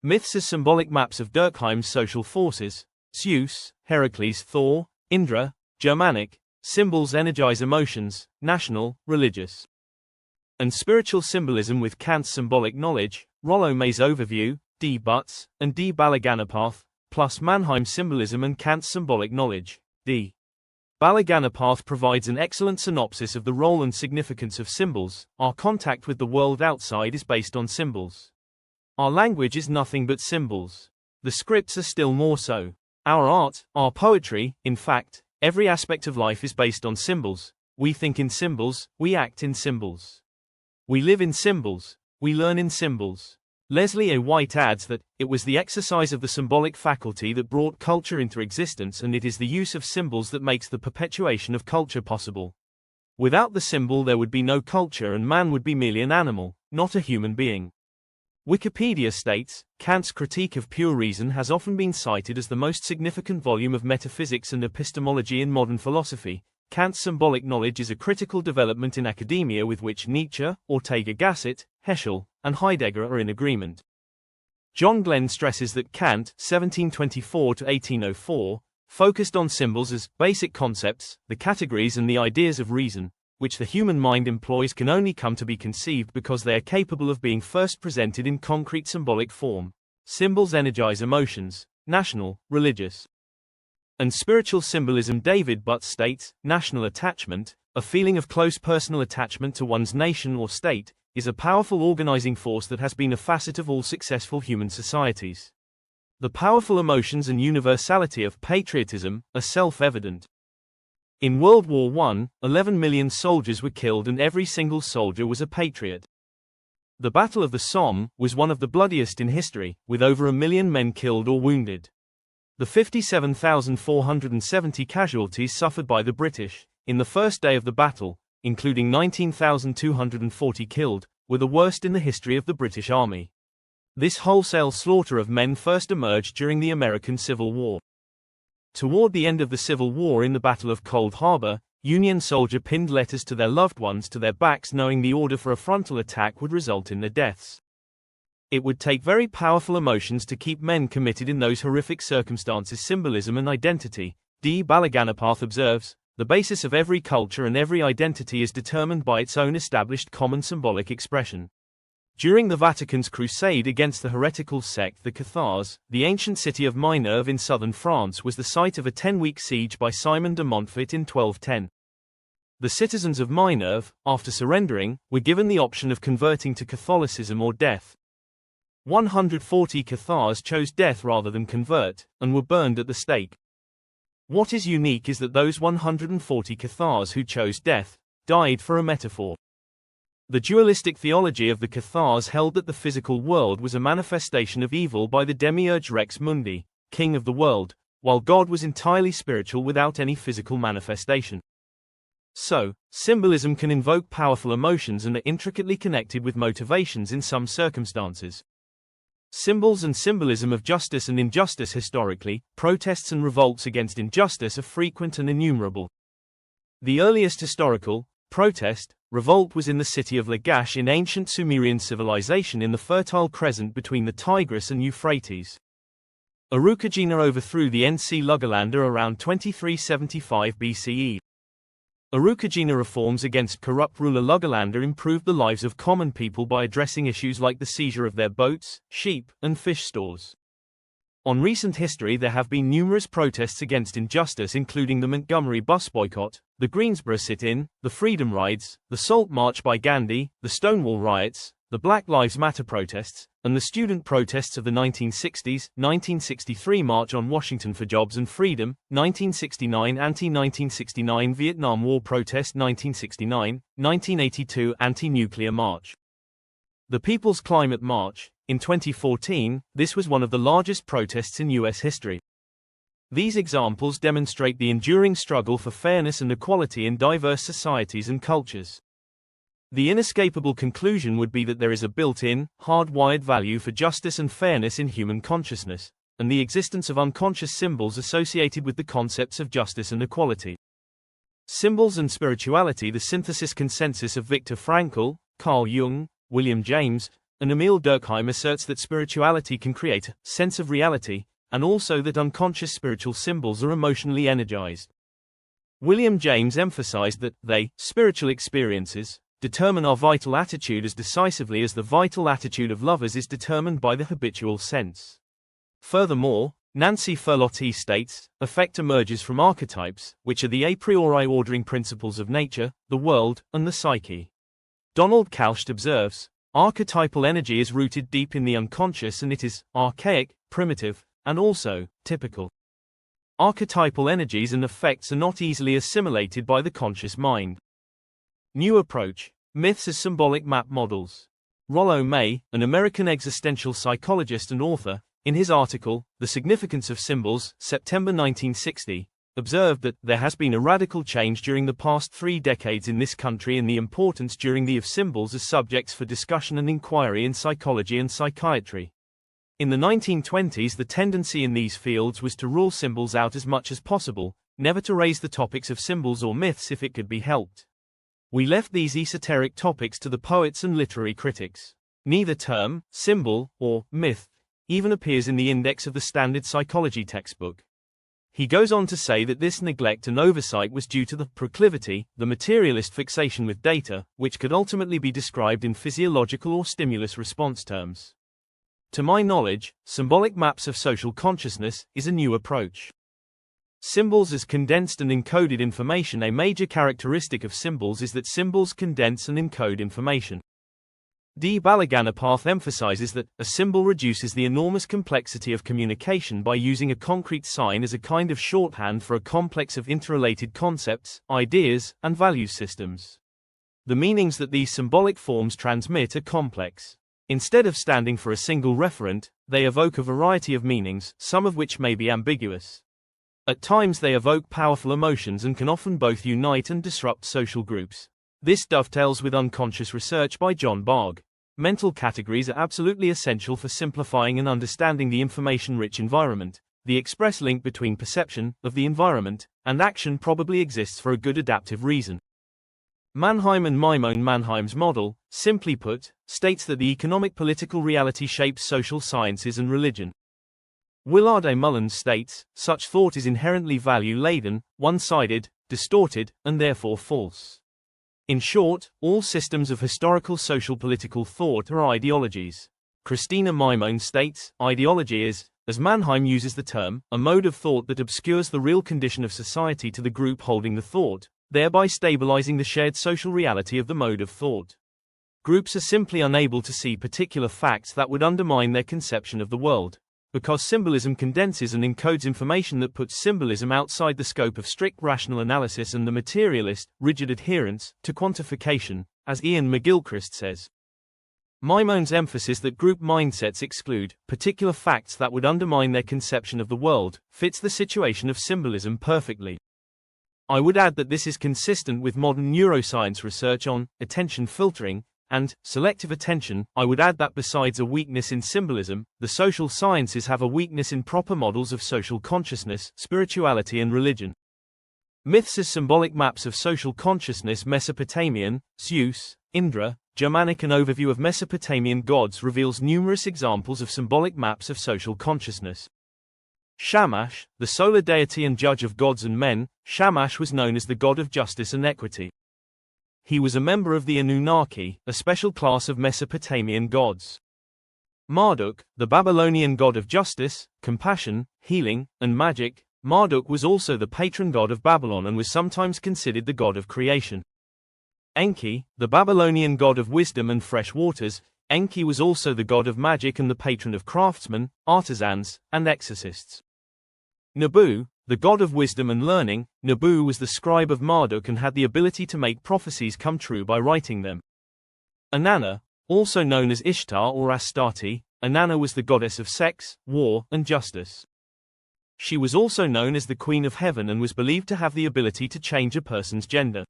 Myths as symbolic maps of Durkheim's social forces: Zeus, Heracles, Thor, Indra. Germanic symbols energize emotions, national, religious, and spiritual symbolism with Kant's symbolic knowledge, Rollo May's overview, D. Butts, and D. Balaganapathi, plus Mannheim's symbolism and Kant's symbolic knowledge. D. Balaganapathi provides an excellent synopsis of the role and significance of symbols. Our contact with the world outside is based on symbols. Our language is nothing but symbols. The scripts are still more so. Our art, our poetry, in fact, every aspect of life is based on symbols. We think in symbols, we act in symbols. We live in symbols, we learn in symbols. Leslie A. White adds that, it was the exercise of the symbolic faculty that brought culture into existence, and it is the use of symbols that makes the perpetuation of culture possible. Without the symbol there would be no culture and man would be merely an animal, not a human being. Wikipedia states, Kant's Critique of Pure Reason has often been cited as the most significant volume of metaphysics and epistemology in modern philosophy. Kant's symbolic knowledge is a critical development in academia with which Nietzsche, Ortega-Gasset, Heschel, and Heidegger are in agreement. John Glenn stresses that Kant, 1724–1804, focused on symbols as basic concepts, the categories and the ideas of reason, which the human mind employs can only come to be conceived because they are capable of being first presented in concrete symbolic form. Symbols energize emotions, national, religious, and spiritual symbolism. David Butts states, national attachment, a feeling of close personal attachment to one's nation or state, is a powerful organizing force that has been a facet of all successful human societies. The powerful emotions and universality of patriotism are self-evident. In World War I, 11 million soldiers were killed and every single soldier was a patriot. The Battle of the Somme was one of the bloodiest in history, with over 1 million men killed or wounded. The 57,470 casualties suffered by the British, in the first day of the battle, including 19,240 killed, were the worst in the history of the British Army. This wholesale slaughter of men first emerged during the American Civil War. Toward the end of the Civil War, in the Battle of Cold Harbor, Union soldiers pinned letters to their loved ones to their backs, knowing the order for a frontal attack would result in their deaths. It would take very powerful emotions to keep men committed in those horrific circumstances. Symbolism and identity. D. Balaganapathi observes, the basis of every culture and every identity is determined by its own established common symbolic expression. During the Vatican's crusade against the heretical sect the Cathars, the ancient city of Minerve in southern France was the site of a 10-week siege by Simon de Montfort in 1210. The citizens of Minerve, after surrendering, were given the option of converting to Catholicism or death. 140 Cathars chose death rather than convert, and were burned at the stake. What is unique is that those 140 Cathars who chose death died for a metaphor. The dualistic theology of the Cathars held that the physical world was a manifestation of evil by the demiurge Rex Mundi, king of the world, while God was entirely spiritual without any physical manifestation. So, symbolism can invoke powerful emotions and are intricately connected with motivations in some circumstances. Symbols and symbolism of justice and injustice. Historically, protests and revolts against injustice are frequent and innumerable. The earliest historical revolt was in the city of Lagash in ancient Sumerian civilization in the Fertile Crescent between the Tigris and Euphrates. Urukagina overthrew the NC Lugalander around 2375 BCE. Urukagina reforms against corrupt ruler Lugalander improved the lives of common people by addressing issues like the seizure of their boats, sheep, and fish stores. On recent history there have been numerous protests against injustice, including the Montgomery bus boycott, the Greensboro sit-in, the Freedom Rides, the Salt March by Gandhi, the Stonewall riots, the Black Lives Matter protests, and the student protests of the 1960s, 1963 March on Washington for Jobs and Freedom, 1969 anti-1969 Vietnam War protest, 1969, 1982 anti-nuclear march. The People's Climate March. In 2014, this was one of the largest protests in U.S. history. These examples demonstrate the enduring struggle for fairness and equality in diverse societies and cultures. The inescapable conclusion would be that there is a built-in, hardwired value for justice and fairness in human consciousness, and the existence of unconscious symbols associated with the concepts of justice and equality. Symbols and spirituality. The synthesis consensus of Viktor Frankl, Carl Jung, William James, and Emil Durkheim asserts that spirituality can create a sense of reality, and also that unconscious spiritual symbols are emotionally energized. William James emphasized that they, spiritual experiences, determine our vital attitude as decisively as the vital attitude of lovers is determined by the habitual sense. Furthermore, Nancy Ferlotti states, affect emerges from archetypes, which are the a priori ordering principles of nature, the world, and the psyche. Donald Kalst observes, archetypal energy is rooted deep in the unconscious and it is archaic, primitive, and also typical. Archetypal energies and effects are not easily assimilated by the conscious mind. New approach: myths as symbolic map models. Rollo May, an American existential psychologist and author, in his article, The Significance of Symbols, September 1960, observed that there has been a radical change during the past 3 decades in this country in the importance during the of symbols as subjects for discussion and inquiry in psychology and psychiatry. In the 1920s, the tendency in these fields was to rule symbols out as much as possible, never to raise the topics of symbols or myths if it could be helped. We left these esoteric topics to the poets and literary critics. Neither term, symbol, or myth, even appears in the index of the standard psychology textbook. He goes on to say that this neglect and oversight was due to the proclivity, the materialist fixation with data, which could ultimately be described in physiological or stimulus response terms. To my knowledge, symbolic maps of social consciousness is a new approach. Symbols as condensed and encoded information. A major characteristic of symbols is that symbols condense and encode information. D. Balaganapathi emphasizes that a symbol reduces the enormous complexity of communication by using a concrete sign as a kind of shorthand for a complex of interrelated concepts, ideas, and value systems. The meanings that these symbolic forms transmit are complex. Instead of standing for a single referent, they evoke a variety of meanings, some of which may be ambiguous. At times they evoke powerful emotions and can often both unite and disrupt social groups. This dovetails with unconscious research by John Bargh. Mental categories are absolutely essential for simplifying and understanding the information-rich environment. The express link between perception of the environment and action probably exists for a good adaptive reason. Mannheim and Maimon. Mannheim's model, simply put, states that the economic political reality shapes social sciences and religion. Willard A. Mullins states, such thought is inherently value-laden, one-sided, distorted, and therefore false. In short, all systems of historical social political thought are ideologies. Christina Maimon states, ideology is, as Mannheim uses the term, a mode of thought that obscures the real condition of society to the group holding the thought, thereby stabilizing the shared social reality of the mode of thought. Groups are simply unable to see particular facts that would undermine their conception of the world. Because symbolism condenses and encodes information that puts symbolism outside the scope of strict rational analysis and the materialist, rigid adherence to quantification, as Ian McGilchrist says. Maimon's emphasis that group mindsets exclude particular facts that would undermine their conception of the world fits the situation of symbolism perfectly. I would add that this is consistent with modern neuroscience research on attention filtering and selective attention. I would add that besides a weakness in symbolism, the social sciences have a weakness in proper models of social consciousness, spirituality and religion. Myths as symbolic maps of social consciousness. Mesopotamian, Zeus, Indra, Germanic. An overview of Mesopotamian gods reveals numerous examples of symbolic maps of social consciousness. Shamash, the solar deity and judge of gods and men, Shamash was known as the god of justice and equity. He was a member of the Anunnaki, a special class of Mesopotamian gods. Marduk, the Babylonian god of justice, compassion, healing, and magic. Marduk was also the patron god of Babylon and was sometimes considered the god of creation. Enki, the Babylonian god of wisdom and fresh waters. Enki was also the god of magic and the patron of craftsmen, artisans, and exorcists. Nabu, the god of wisdom and learning. Nabu was the scribe of Marduk and had the ability to make prophecies come true by writing them. Inanna, also known as Ishtar or Astarte, Inanna was the goddess of sex, war, and justice. She was also known as the Queen of Heaven and was believed to have the ability to change a person's gender.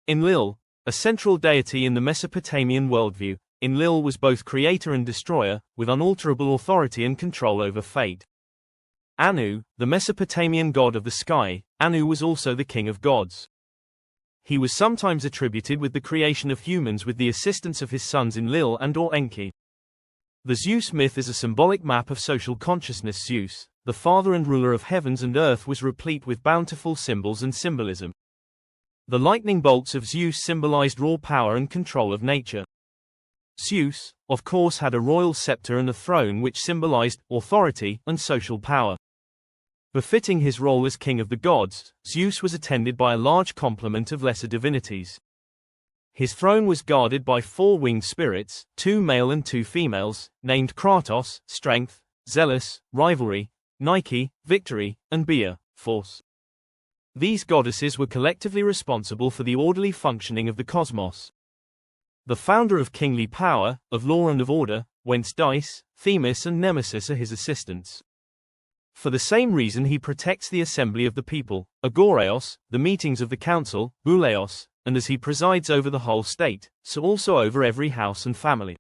Enlil, a central deity in the Mesopotamian worldview, Enlil was both creator and destroyer, with unalterable authority and control over fate. Anu, the Mesopotamian god of the sky, Anu was also the king of gods. He was sometimes attributed with the creation of humans with the assistance of his sons Enlil and/or Enki. The Zeus myth is a symbolic map of social consciousness. Zeus, the father and ruler of heavens and earth, was replete with bountiful symbols and symbolism. The lightning bolts of Zeus symbolized raw power and control of nature. Zeus, of course, had a royal scepter and a throne which symbolized authority and social power. Befitting his role as king of the gods, Zeus was attended by a large complement of lesser divinities. His throne was guarded by 4 winged spirits, 2 male and 2 females, named Kratos, strength, Zealous, rivalry, Nike, victory, and Bia, force. These goddesses were collectively responsible for the orderly functioning of the cosmos. The founder of kingly power, of law and of order, whence Dice, Themis and Nemesis are his assistants. For the same reason he protects the assembly of the people, agoreos, the meetings of the council, bouleos, and as he presides over the whole state, so also over every house and family.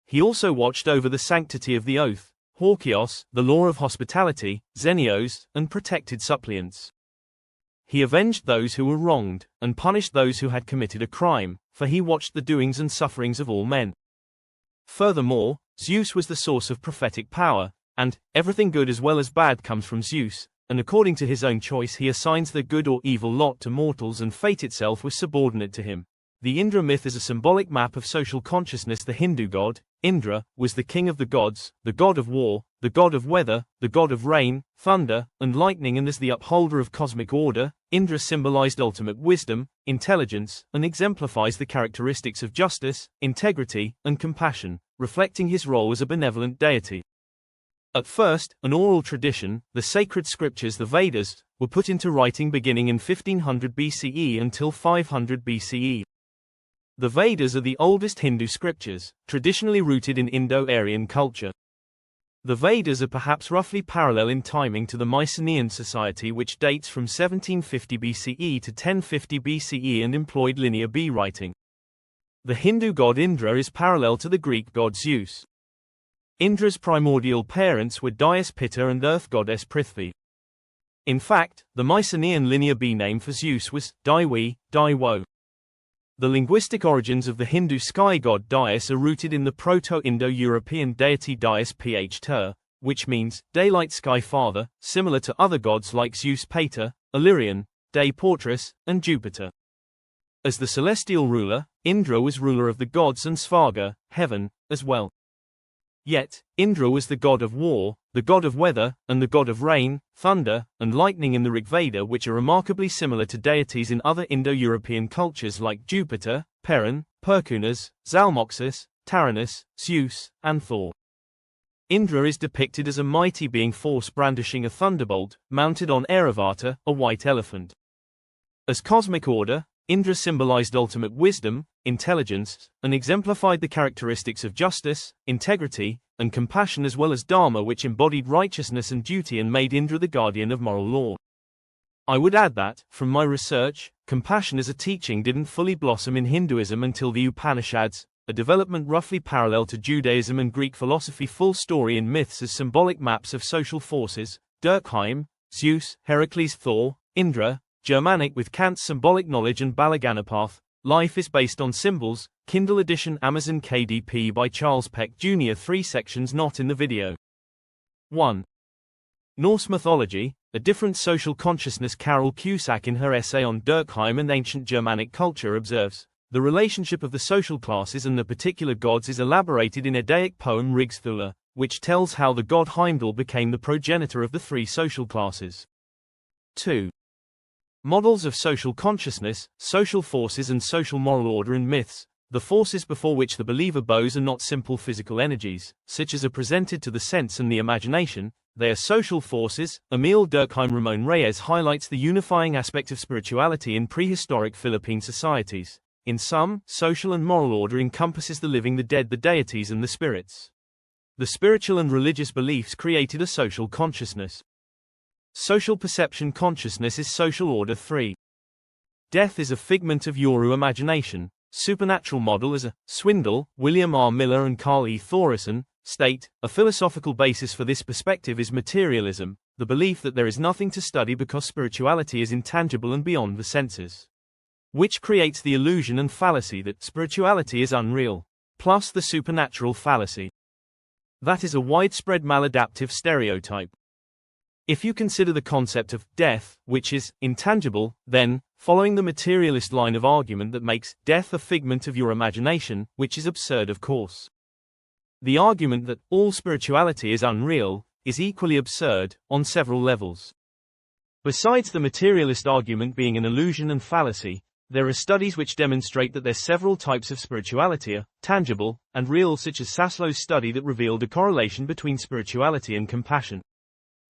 He also watched over the sanctity of the oath, horkios, the law of hospitality, xenios, and protected suppliants. He avenged those who were wronged, and punished those who had committed a crime, for he watched the doings and sufferings of all men. Furthermore, Zeus was the source of prophetic power, and everything good as well as bad comes from Zeus, and according to his own choice he assigns the good or evil lot to mortals, and fate itself was subordinate to him. The Indra myth is a symbolic map of social consciousness. The Hindu god, Indra, was the king of the gods, the god of war, the god of weather, the god of rain, thunder, and lightning, and as the upholder of cosmic order, Indra symbolized ultimate wisdom, intelligence, and exemplifies the characteristics of justice, integrity, and compassion, reflecting his role as a benevolent deity. At first, an oral tradition, the sacred scriptures, the Vedas, were put into writing beginning in 1500 BCE until 500 BCE. The Vedas are the oldest Hindu scriptures, traditionally rooted in Indo-Aryan culture. The Vedas are perhaps roughly parallel in timing to the Mycenaean society, which dates from 1750 BCE to 1050 BCE and employed linear B writing. The Hindu god Indra is parallel to the Greek god Zeus. Indra's primordial parents were Dyaus Pitta and earth goddess Prithvi. In fact, the Mycenaean linear B name for Zeus was Daiwi, Daiwo. The linguistic origins of the Hindu sky god Dyaus are rooted in the Proto-Indo-European deity Dyaus Pht, which means daylight sky father, similar to other gods like Zeus Pater, Illyrian, day portress, and Jupiter. As the celestial ruler, Indra was ruler of the gods and Svarga, heaven, as well. Yet, Indra was the god of war, the god of weather, and the god of rain, thunder, and lightning in the Rigveda, which are remarkably similar to deities in other Indo-European cultures like Jupiter, Perun, Perkunas, Zalmoxis, Taranis, Zeus, and Thor. Indra is depicted as a mighty being force brandishing a thunderbolt, mounted on Airavata, a white elephant. As cosmic order, Indra symbolized ultimate wisdom, intelligence, and exemplified the characteristics of justice, integrity, and compassion, as well as Dharma, which embodied righteousness and duty and made Indra the guardian of moral law. I would add that, from my research, compassion as a teaching didn't fully blossom in Hinduism until the Upanishads, a development roughly parallel to Judaism and Greek philosophy. Full story in myths as symbolic maps of social forces, Durkheim, Zeus, Heracles, Thor, Indra, Germanic with Kant's symbolic knowledge and Balaganapath, Life is based on symbols, Kindle edition, Amazon KDP by Charles Peck Jr. 3 sections not in the video. 1. Norse mythology, a different social consciousness. Carol Cusack in her essay on Durkheim and ancient Germanic culture observes, the relationship of the social classes and the particular gods is elaborated in Eddaic poem Rigsthula, which tells how the god Heimdall became the progenitor of the 3 social classes. 2. Models of social consciousness, social forces and social moral order in myths. The forces before which the believer bows are not simple physical energies, such as are presented to the sense and the imagination, they are social forces. Emil Durkheim Ramon Reyes highlights the unifying aspect of spirituality in prehistoric Philippine societies. In some, social and moral order encompasses the living, the dead, the deities and the spirits. The spiritual and religious beliefs created a social consciousness. Social perception consciousness is social order 3. Death is a figment of Yoru imagination. Supernatural model as a swindle. William R. Miller and Carl E. Thoresen state, a philosophical basis for this perspective is materialism, the belief that there is nothing to study because spirituality is intangible and beyond the senses. which creates the illusion and fallacy that spirituality is unreal, plus the supernatural fallacy. That is a widespread maladaptive stereotype. If you consider the concept of death, which is intangible, then, following the materialist line of argument that makes death a figment of your imagination, which is absurd of course. The argument that all spirituality is unreal is equally absurd, on several levels. Besides the materialist argument being an illusion and fallacy, there are studies which demonstrate that there's several types of spirituality are tangible and real, such as Saslow's study that revealed a correlation between spirituality and compassion.